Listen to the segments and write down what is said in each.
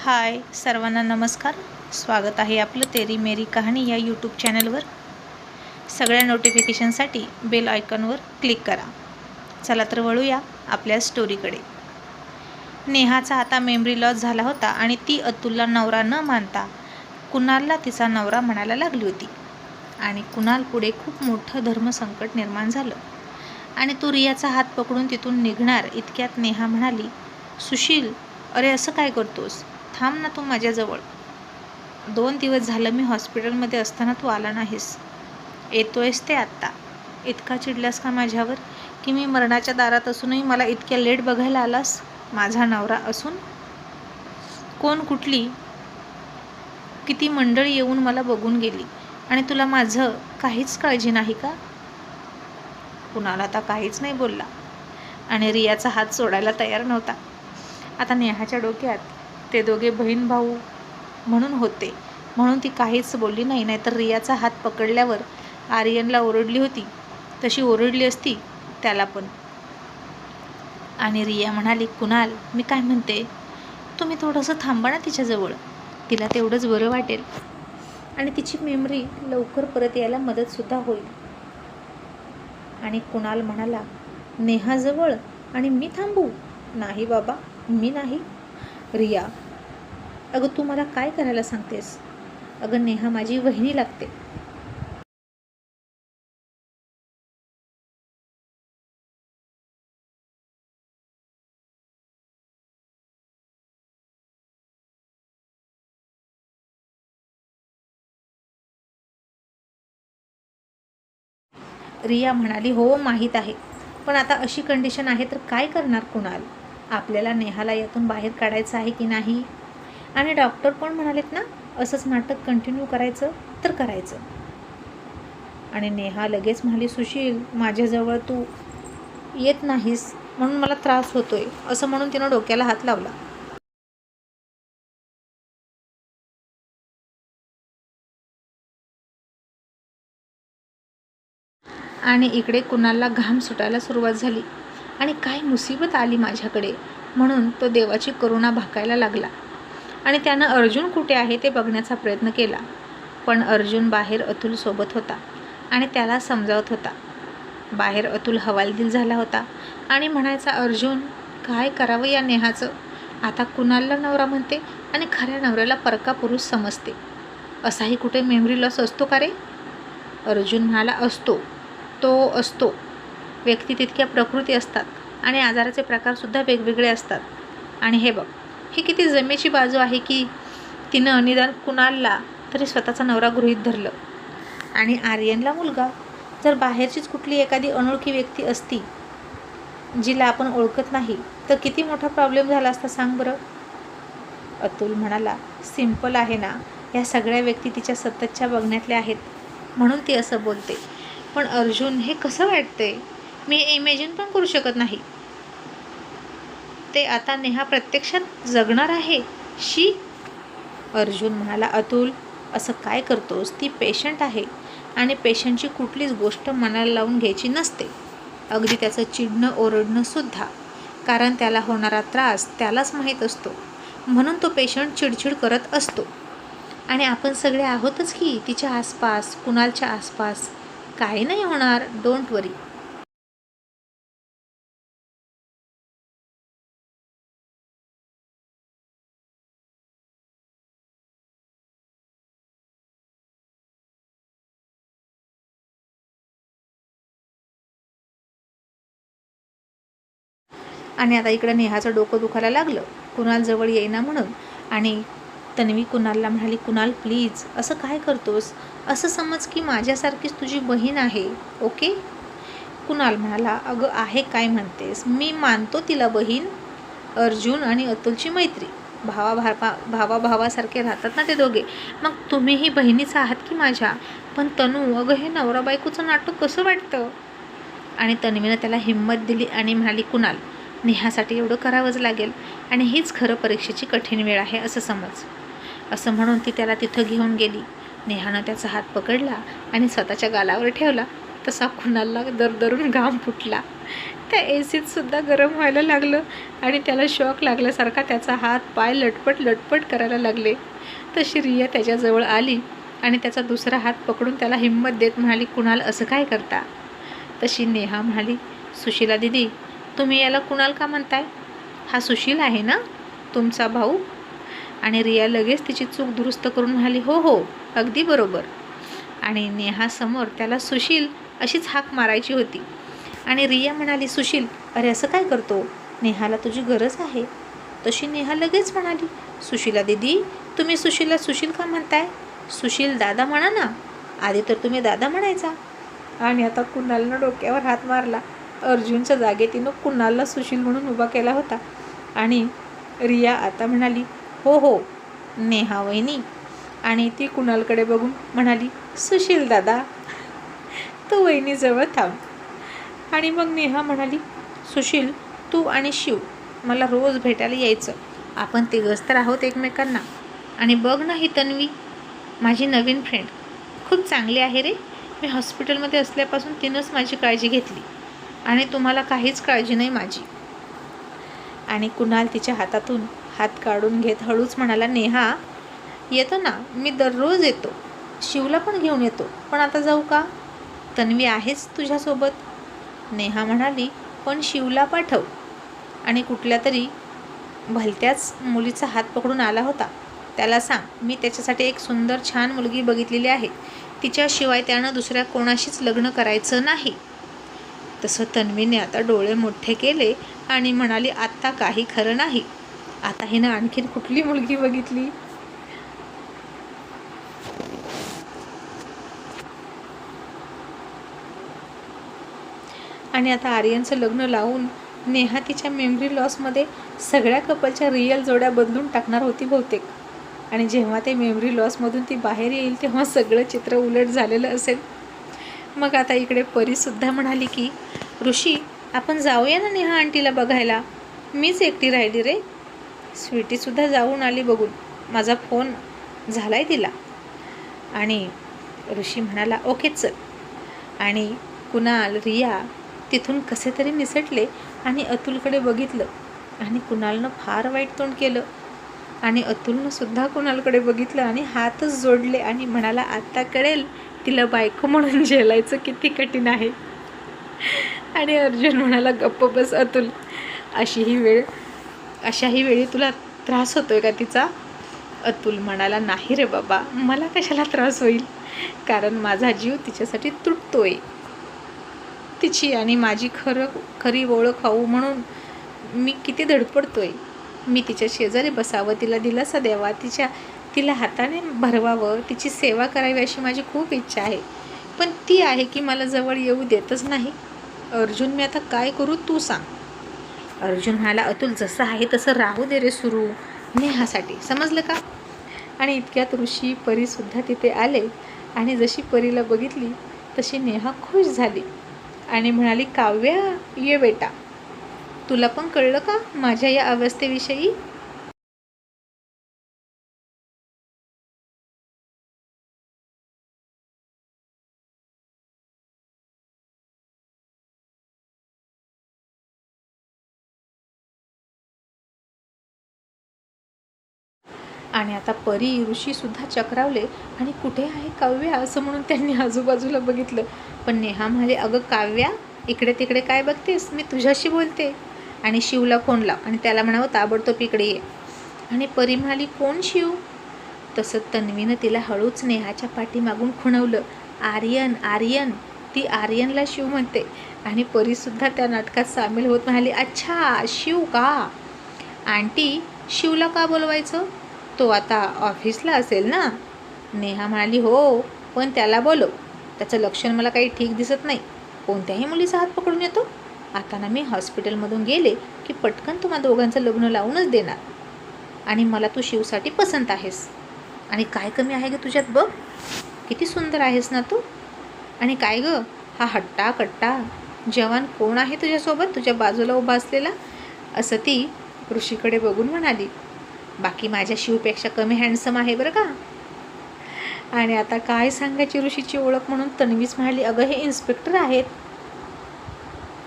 हाय सर्वांना नमस्कार. स्वागत आहे आपलं तेरी मेरी कहाणी या यूट्यूब चॅनलवर. सगळ्या नोटिफिकेशनसाठी बेल आयकॉनवर क्लिक करा. चला तर वळूया आपल्या स्टोरीकडे. नेहाचा आता मेमरी लॉस झाला होता आणि ती अतुलला नवरा न मानता कुणालला तिचा नवरा म्हणायला लागली होती. आणि कुणाल पुढे खूप मोठं धर्मसंकट निर्माण झालं आणि तो रियाचा हात पकडून तिथून निघणार इतक्यात नेहा म्हणाली, सुशील, अरे असं काय करतोस? थांब ना तू माझ्याजवळ. 2 दिवस झालं मी हॉस्पिटलमध्ये असताना तू आला नाहीस. येतोयस ते आत्ता. इतका चिडलास का माझ्यावर की मी मरणाच्या दारात असूनही मला इतक्या लेट बघायला आलास? माझा नवरा असून? कोण कुठली किती मंडळी येऊन मला बघून गेली आणि तुला माझं काहीच काळजी नाही का? कुणाला आता काहीच नाही बोलला आणि रियाचा हात सोडायला तयार नव्हता. आता नेहाच्या डोक्यात ते दोघे बहीण भाऊ म्हणून होते म्हणून ती काहीच बोलली नाही. नाहीतर रियाचा हात पकडल्यावर आर्यनला ओरडली होती तशी ओरडली असती त्याला पण. आणि रिया म्हणाली, कुणाल, मी काय म्हणते, तुम्ही थोडंसं थांबा ना तिच्याजवळ. तिला तेवढंच बरं वाटेल आणि तिची मेमरी लवकर परत यायला मदतसुद्धा होईल. आणि कुणाल म्हणाला, नेहाजवळ आणि मी थांबू? नाही बाबा, मी नाही. रिया, अगं तू मला काय करायला सांगतेस? अगं नेहा माझी वहिनी लागते. रिया म्हणाली, हो माहीत आहे, पण आता अशी कंडिशन आहे तर काय करणार कुणाल? आपल्याला नेहाला यातून बाहेर काढायचं आहे की नाही? आणि डॉक्टर पण म्हणालेत ना असंच नाटक कंटिन्यू करायचं तर करायचं. आणि नेहा लगेच म्हणाली, सुशील, माझ्याजवळ तू येत नाहीस म्हणून मला त्रास होतोय, असं म्हणून तिनं डोक्याला हात लावला. आणि इकडे कुणालला घाम सुटायला सुरुवात झाली आणि काय मुसीबत आली माझ्याकडे म्हणून तो देवाची करुणा भाकायला लागला. आणि त्यानं अर्जुन कुठे आहे ते बघण्याचा प्रयत्न केला, पण अर्जुन बाहेर अतुलसोबत होता आणि त्याला समजावत होता. बाहेर अतुल हवालदिल झाला होता आणि म्हणायचा, अर्जुन, काय करावं या नेहाचं? आता कुणालला नवरा म्हणते आणि खऱ्या नवऱ्याला परका पुरुष समजते. असाही कुठे मेमरी लॉस असतो का रे? अर्जुन म्हणाला, असतो, तो असतो. व्यक्ती तितक्या प्रकृती असतात आणि आजाराचे प्रकारसुद्धा वेगवेगळे असतात. आणि हे बघ, ही किती जमेची बाजू आहे की तिनं निदान कुणालला तरी स्वतःचा नवरा गृहीत धरलं. आणि आर्यनला मुलगा. जर बाहेरचीच कुठली एखादी अनोळखी व्यक्ती असती जिला आपण ओळखत नाही तर किती मोठा प्रॉब्लेम झाला असता सांग बरं. अतुल म्हणाला, सिम्पल आहे ना, या सगळ्या व्यक्ती तिच्या सततच्या बघण्यातल्या आहेत म्हणून ती असं बोलते. पण अर्जुन, हे कसं वाटतंय? मी इमॅजिन पण करू शकत नाही. ते आता नेहा प्रत्यक्षात जगणार आहे. शी. अर्जुन म्हणाला, अतुल, असं काय करतोस? ती पेशंट आहे आणि पेशंटची कुठलीच गोष्ट मनाला लावून घ्यायची नसते, अगदी त्याचं चिडणं ओरडणं सुद्धा. कारण त्याला होणारा त्रास त्यालाच माहीत असतो म्हणून तो पेशंट चिडचिड करत असतो. आणि आपण सगळे आहोतच की तिच्या आसपास, कुणालच्या आसपास. काही नाही होणार, डोंट वरी. आणि आता इकडं नेहाचं डोकं दुखायला लागलं कुणाल जवळ येईना म्हणून. आणि तन्वी कुणालला म्हणाली, कुणाल प्लीज, असं काय करतोस? असं समज की माझ्यासारखीच तुझी बहीण आहे, ओके? कुणाल म्हणाला, अगं आहे काय म्हणतेस? मी मानतो तिला बहीण. अर्जुन आणि अतुलची मैत्री, भावासारखे राहतात ना ते दोघे. मग तुम्हीही बहिणीच आहात की माझ्या. पण तनू, अगं हे नवरा बायकोचं नाटक कसं वाटतं? आणि तन्वीनं त्याला हिंमत दिली आणि म्हणाली, कुणाल, नेहासाठी एवढं करावंच लागेल आणि हीच खरं परीक्षेची कठीण वेळ आहे असं समज. असं म्हणून ती त्याला तिथं घेऊन गेली. नेहानं त्याचा हात पकडला आणि स्वतःच्या गालावर ठेवला तसा कुणालला दरदरून घाम फुटला. त्या एसीत सुद्धा गरम व्हायला लागलं आणि त्याला शॉक लागल्यासारखा त्याचा हात पाय लटपट लटपट करायला लागले. तशी रिया त्याच्याजवळ आली आणि त्याचा दुसरा हात पकडून त्याला हिंमत देत म्हणाली, कुणाल असं काय करता? तशी नेहा म्हणाली, सुशीला दीदी, तुम्ही याला कुणाल का म्हणताय? हा सुशील आहे ना, तुमचा भाऊ? आणि रिया लगेच तिची चूक दुरुस्त करून म्हणाली, हो हो, अगदी बरोबर. आणि नेहासमोर त्याला सुशील अशीच हाक मारायची होती. आणि रिया म्हणाली, सुशील, अरे असं काय करतो? नेहाला तुझी गरज आहे. तशी नेहा लगेच म्हणाली, सुशीला दीदी, तुम्ही सुशीलला सुशील का म्हणताय? सुशील दादा म्हणा ना, आधी तर तुम्ही दादा म्हणायचा. आणि आता कुणालनं डोक्यावर हात मारला. अर्जुनच्या जागे तिनं कुणालला सुशील म्हणून उभा केला होता. आणि रिया आता म्हणाली, हो हो नेहा वहिनी. आणि ती कुणालकडे बघून म्हणाली, सुशील दादा, तू वहिनीजवळ थांब. आणि मग नेहा म्हणाली, सुशील, तू आणि शिव मला रोज भेटायला यायचं. आपण तिघंच तर आहोत एकमेकांना. आणि बघ ना, ही तन्वी, माझी नवीन फ्रेंड, खूप चांगली आहे रे. मी हॉस्पिटलमध्ये असल्यापासून तिनंच माझी काळजी घेतली आणि तुम्हाला काहीच काळजी नाही माझी. आणि कुणाल तिच्या हातातून हात काढून घेत हळूच म्हणाला, नेहा, येतो ना, मी दररोज येतो. शिवला पण घेऊन येतो. पण आता जाऊ का? तन्वी आहेच तुझ्यासोबत. नेहा म्हणाली, पण शिवला पाठव. आणि कुठल्या तरी भलत्याच मुलीचा हात पकडून आला होता. त्याला सांग, मी त्याच्यासाठी एक सुंदर छान मुलगी बघितलेली आहे. तिच्याशिवाय त्यानं दुसऱ्या कोणाशीच लग्न करायचं नाही. तसं तन्वीने आता डोळे मोठे केले आणि म्हणाली, आत्ता काही खरं नाही. आता हिनं आणखीन कुठली मुलगी बघितली? आणि आता आर्यनचं लग्न लावून नेहा तिच्या मेमरी लॉसमध्ये सगळ्या कपलच्या रिअल जोड्या बदलून टाकणार होती बहुतेक. आणि जेव्हा ते मेमरी लॉसमधून ती बाहेर येईल तेव्हा सगळं चित्र उलट झालेलं असेल. मग आता इकडे परीसुद्धा म्हणाली की, ऋषी, आपण जाऊया ना नेहा आंटीला बघायला. मीच एकटी राहिली रे. स्वीटीसुद्धा जाऊन आली बघून. माझा फोन झाला आहे तिला. आणि ऋषी म्हणाला, ओके चल. आणि कुणाल, रिया तिथून कसे तरी निसटले आणि अतुलकडे बघितलं. आणि कुणालनं फार वाईट तोंड केलं. आणि अतुलनं सुद्धा कुणालकडे बघितलं आणि हातच जोडले आणि म्हणाला, आता कळेल तिला बायको म्हणून झेलायचं किती कठीण आहे. आणि अर्जुन म्हणाला, गप्प बस अतुल, अशाही वेळी तुला त्रास होतोय का तिचा? अतुल म्हणाला, नाही रे बाबा, मला कशाला त्रास होईल, कारण माझा जीव तिच्यासाठी तुटतोय. तिची आणि माझी खरी ओळख हवं म्हणून मी किती धडपडतोय. मी तिच्या शेजारी बसावं, तिला दिलासा द्यावा, तिला हाताने भरवावं, तिची सेवा करावी अशी माझी खूप इच्छा आहे. पण ती आहे की मला जवळ येऊ देतच नाही. अर्जुन, मी आता काय करू तू सांग. अर्जुन म्हणाला, अतुल, जसं आहे तसं राहू दे रे सुरू, नेहासाठी, समजलं का? आणि इतक्यात ऋषी, परीसुद्धा तिथे आले. आणि जशी परीला बघितली तशी नेहा खुश झाली आणि म्हणाली, काव्या, ये बेटा, तुला पण कळलं का माझ्या या अवस्थेविषयी? आणि आता परी, ऋषीसुद्धा चक्रावले आणि कुठे आहे काव्या असं म्हणून त्यांनी आजूबाजूला बघितलं. पण नेहा म्हणाले, अगं काव्या, इकडे तिकडे काय बघतेस, मी तुझ्याशी बोलते. आणि शिवला फोन लाव आणि त्याला म्हणावं ताबडतोब इकडे ये. आणि परी म्हणाली, कोण शिव? तसं तन्वीनं तिला हळूच नेहाच्या पाठीमागून खुणवलं, आर्यन, आर्यन. ती आर्यनला शिव म्हणते. आणि परीसुद्धा त्या नाटकात सामील होत म्हणाली, अच्छा, शिव का? आंटी, शिवला का बोलवायचं? तो आता ऑफिसला असेल ना? नेहा म्हणाली, हो, पण त्याला बोलव. त्याचं लक्षण मला काही ठीक दिसत नाही. कोणत्याही मुलीचा हात पकडून येतो. आता ना मी हॉस्पिटलमधून गेले की पटकन तुम्हा दोघांचं लग्न लावूनच देणार. आणि मला तू शिवसाठी पसंत आहेस. आणि काय कमी आहे ग तुझ्यात, बघ किती सुंदर आहेस ना तू. आणि काय ग, हा हट्टा कट्टा जवान कोण आहे तुझ्यासोबत, तुझ्या बाजूला उभा असलेला? असं ती ऋषीकडे बघून म्हणाली. बाकी माझ्या शिवपेक्षा कमी हँडसम आहे बरं का. आणि आता काय सांगायची ऋषीची ओळख म्हणून तन्वीच म्हणाली, अगं हे इन्स्पेक्टर आहेत,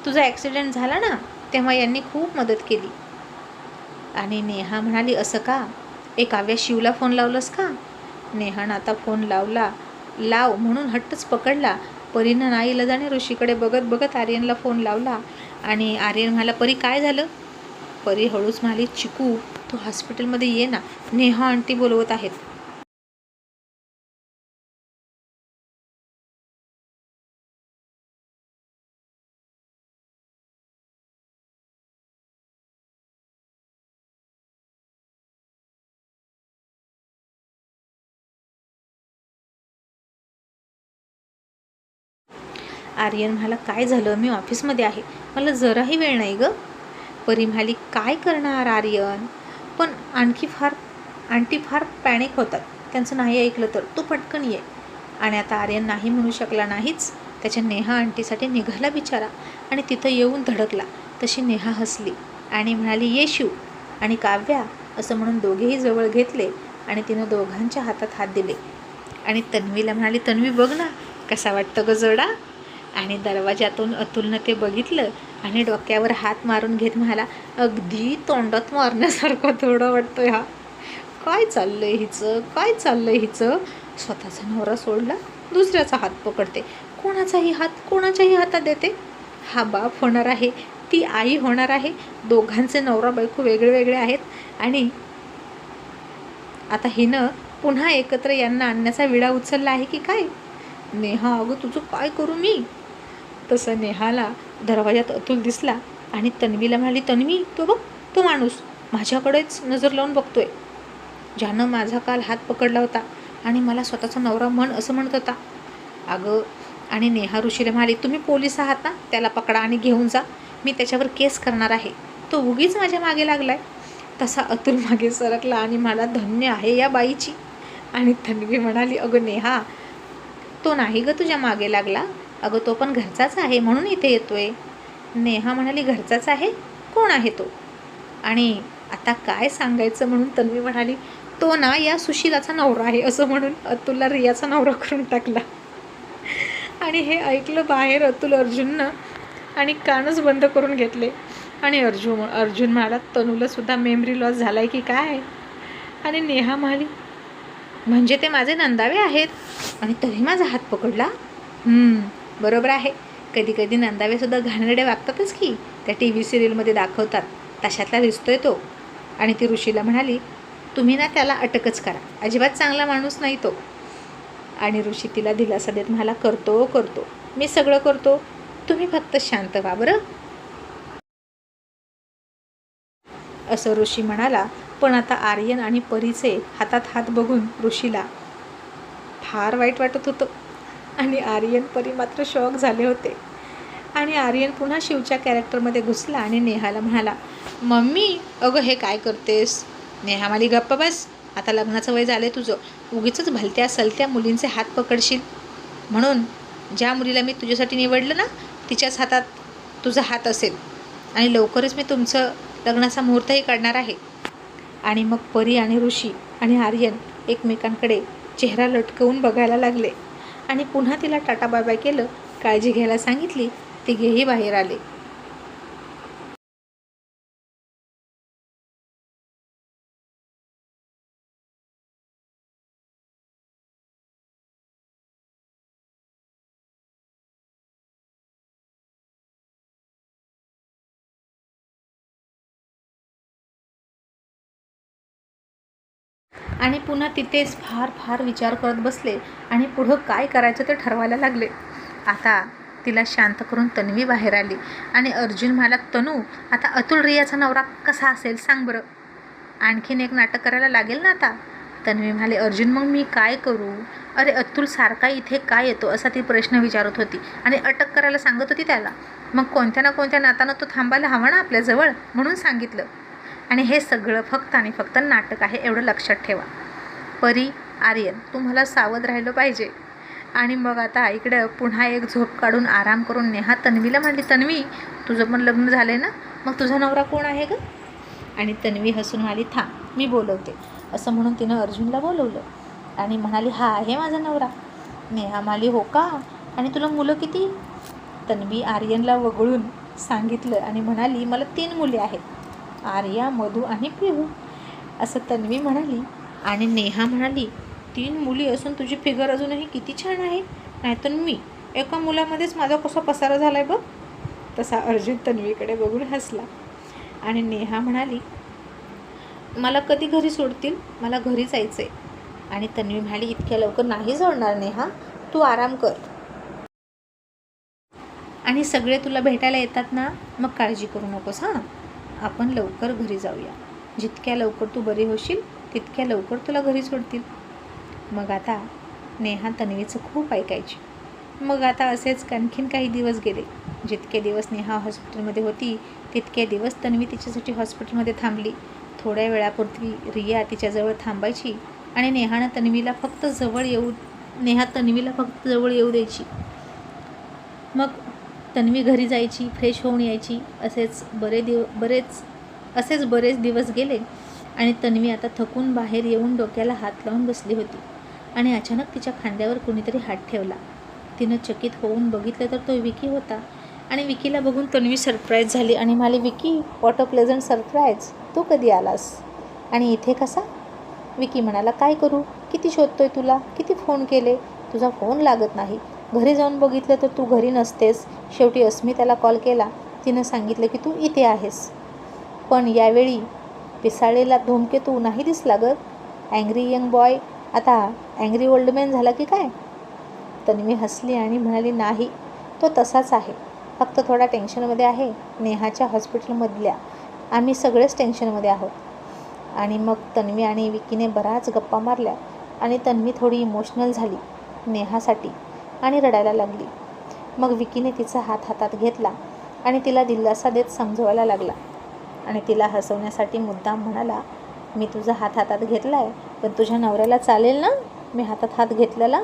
तुझा ॲक्सिडेंट झाला ना तेव्हा यांनी खूप मदत केली. आणि नेहा म्हणाली, असं का? काव्या शिवला फोन लावलंस का? नेहानं आता फोन लाव म्हणून हट्टच पकडला. परीनं नाईलाजाने ऋषीकडे बघत बघत आर्यनला फोन लावला. आणि आर्यन म्हणाला, परी काय झालं? परी हळूच म्हणाली, चिकू तू हॉस्पिटलमध्ये ये ना, नेहा आंटी बोलवत आहेत. आर्यन म्हणाला, काय झालं? मी ऑफिसमध्ये आहे, मला जराही वेळ नाही गं. परी म्हणाली, काय करणार आर्यन? पण आंटी फार पॅनिक होतात, त्यांचं नाही ऐकलं तर तू पटकन ये. आणि आता आर्यन नाही म्हणू शकला नाहीच. त्याच्या नेहा आंटीसाठी निघाला बिचारा आणि तिथं येऊन धडकला. तशी नेहा हसली आणि म्हणाली, ये शिव आणि काव्या असं म्हणून दोघेही जवळ घेतले आणि तिनं दोघांच्या हातात हात दिले. आणि तन्वीला म्हणाली, तन्वी बघ ना कसा वाटतं ग जोडा. आणि दरवाजातून अतुलनं ते बघितलं आणि डोक्यावर हात मारून घेत म्हणाला, अगदी तोंडात मारण्यासारखं थोडं वाटतंय हा. काय चाललंय हिचं? स्वतःचा नवरा सोडला, दुसऱ्याचा हात पकडते, कोणाच्याही हातात देते. हा बाप होणार आहे, ती आई होणार आहे. दोघांचे नवरा बायको वेगळे वेगळे आहेत आणि आता हिनं पुन्हा एकत्र यांना आणण्याचा विडा उचलला आहे की काय? नेहा अगं तुझं काय करू मी? तसं नेहाला दरवाजात अतुल दिसला आणि तन्वीला म्हणाली, तन्वी तो बघ, तो माणूस माझ्याकडेच नजर लावून बघतोय, ज्यानं माझा काल हात पकडला होता आणि मला स्वतःचा नवरा म्हण असं म्हणत होता. अगं आणि नेहा ऋषीला म्हणाली, तुम्ही पोलीस आहात ना, त्याला पकडा आणि घेऊन जा, मी त्याच्यावर केस करणार आहे, तो उगीच माझ्या मागे लागलाय. तसा अतुल मागे सरकला आणि मला धन्य आहे या बाईची. आणि तन्वी म्हणाली, अगं नेहा तो नाही ग तुझ्या मागे लागला, अगं तो पण घरचाच आहे म्हणून इथे येतोय. नेहा म्हणाली, घरचाच आहे? कोण आहे तो? आणि आता काय सांगायचं म्हणून तन्वी म्हणाली, तो ना या सुशीलाचा नवरा आहे असं म्हणून अतुलला रियाचा नवरा करून टाकला. आणि हे ऐकलं बाहेर अतुल अर्जुननं आणि कानच बंद करून घेतले. आणि अर्जुन म्हणाला, तनूला सुद्धा मेमरी लॉस झाला आहे की काय? आणि नेहा म्हणाली, म्हणजे ते माझे नंदावे आहेत आणि तरी माझा हात पकडला? बरोबर आहे, कधी कधी नंदावेसुद्धा घाणेरडे वागतातच की, त्या TV सिरियलमध्ये दाखवतात तशातला दिसतोय तो. आणि ती ऋषीला म्हणाली, तुम्ही ना त्याला अटकच करा, अजिबात चांगला माणूस नाही तो. आणि ऋषी तिला दिलासा देत म्हणाला, करतो मी सगळं करतो, तुम्ही फक्त शांत व्हा बरं. असं ऋषी म्हणाला. पण आता आर्यन आणि परीचे हातात हात बघून ऋषीला फार वाईट वाटत होतं आणि आर्यन परी मात्र शॉक झाले होते. आणि आर्यन पुन्हा शिवच्या कॅरेक्टरमध्ये घुसला आणि नेहाला म्हणाला, मम्मी अगं हे काय करतेस? नेहा म्हणाली, गप्प बस, आता लग्नाचं वय झालं तुझं, उगीचच भलत्या सलत्या मुलींचे हात पकडशील. म्हणून ज्या मुलीला मी तुझ्यासाठी निवडलं ना, तिच्याच हातात तुझा हात असेल आणि लवकरच मी तुमचं लग्नाचा मुहूर्तही काढणार आहे. आणि मग परी आणि ऋषी आणि आर्यन एकमेकांकडे चेहरा लटकवून बघायला लागले आणि पुन्हा तिला टाटा बाय बाय केलं, काळजी घ्यायला सांगितली. तिघेही बाहेर आले. आणि पुन्हा तिथेच फार विचार करत बसले आणि पुढं काय करायचं ते ठरवायला लागले. आता तिला शांत करून तन्वी बाहेर आली आणि अर्जुन म्हणाला, तनू आता अतुल रियाचा नवरा कसा असेल सांग बरं, आणखीन एक नाटक करायला लागेल ना आता. तन्वी म्हणाले, अर्जुन मग मी काय करू? अरे अतुल सारखा इथे काय येतो असा ती प्रश्न विचारत होती आणि अटक करायला सांगत होती त्याला. मग कोणत्या ना कोणत्या नातानं तो थांबायला हवा ना आपल्याजवळ, म्हणून सांगितलं. आणि हे सगळं फक्त आणि फक्त नाटक आहे एवढं लक्षात ठेवा. परी, आर्यन तुम्हाला सावध राहिलं पाहिजे. आणि मग आता इकडं पुन्हा एक झोप काढून आराम करून नेहा तन्वीला म्हणाली, तन्वी तुझं पण लग्न झालं आहे ना, मग तुझा नवरा कोण आहे गं? आणि तन्वी हसून म्हणाली, थांब मी बोलवते. असं म्हणून तिनं अर्जुनला बोलवलं आणि म्हणाली, हा आहे माझा नवरा. नेहा म्हणाली, हो का, आणि तुला मुलं किती? तन्वी आर्यनला वगळून सांगितलं आणि म्हणाली, मला 3 मुले आहेत, आर्या, मधू आणि पिहू, असं तन्वी म्हणाली. आणि नेहा म्हणाली, 3 मुली असून तुझी फिगर अजूनही किती छान आहे, नाहीतर मी एका मुलामध्येच माझा कसा पसारा झाला आहे बघ. तसा अर्जुन तन्वीकडे बघून हसला. आणि नेहा म्हणाली, मला कधी घरी सोडतील, मला घरी जायचं आहे. आणि तन्वी म्हणाली, इतक्या लवकर नाही सोडणार नेहा, तू आराम कर. आणि सगळे तुला भेटायला येतात ना, मग काळजी करू नकोस हां. आपण लवकर घरी जाऊया. जितक्या लवकर तू बरी होशील तितक्या लवकर तुला घरी सोडतील. मग आता नेहा तन्वीचं खूप ऐकायची. मग आता असेच आणखीन काही दिवस गेले. जितके दिवस नेहा हॉस्पिटलमध्ये होती तितके दिवस तन्वी तिच्यासाठी हॉस्पिटलमध्ये थांबली. थोड्या वेळापुरती रिया तिच्याजवळ थांबायची आणि नेहा तन्वीला फक्त जवळ येऊ द्यायची. मग तन्वी घरी जायची, फ्रेश होऊन यायची. असेच बरेच दिवस गेले आणि तन्वी आता थकून बाहेर येऊन डोक्याला हात लावून बसली होती. आणि अचानक तिच्या खांद्यावर कुणीतरी हात ठेवला. तिनं चकित होऊन बघितलं तर तो विकी होता. आणि विकीला बघून तन्वी सरप्राईज झाली आणि म्हणाली, Vicky, what a pleasant surprise, तू कधी आलास आणि इथे कसा? विकी म्हणाला, काय करू, किती शोधतोय तुला, किती फोन केले, तुझा फोन लागत नाही. घरी जाऊन बघितलं तर तू घरी नसतेस. शेवटी अस्मिताला कॉल केला, तिनं सांगितलं की तू इथे आहेस. पण यावेळी पिसाळलेला धूमकेतू नाही दिसला ग. अँग्री यंग बॉय आता अँग्री ओल्ड मॅन झाला की काय? तन्वी हसली आणि म्हणाली, नाही, तो तसाच आहे, फक्त थोडा टेन्शनमध्ये आहे. नेहाच्या हॉस्पिटलमधल्या आम्ही सगळेच टेन्शनमध्ये आहोत. आणि मग तन्वी आणि विकीने बराच गप्पा मारल्या आणि तन्वी थोडी इमोशनल झाली नेहासाठी आणि रडायला लागली. मग विकीने तिचा हात हातात घेतला आणि तिला दिलासा देत समजवायला लागला. आणि तिला हसवण्यासाठी मुद्दाम म्हणाला, मी तुझा हात हातात घेतला आहे, पण तुझ्या नवऱ्याला चालेल ना मी हातात हात घेतलेला?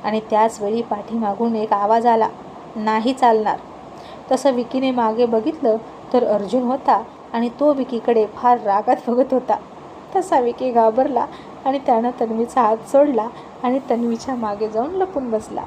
आणि त्याच वेळी पाठीमागून एक आवाज आला, नाही चालणार. तसं विकीने मागे बघितलं तर अर्जुन होता आणि तो विकीकडे फार रागात बघत होता. तसा विकी घाबरला आणि त्यानं तन्वीचा हात सोडला आणि तन्वीच्या मागे जाऊन लपून बसला.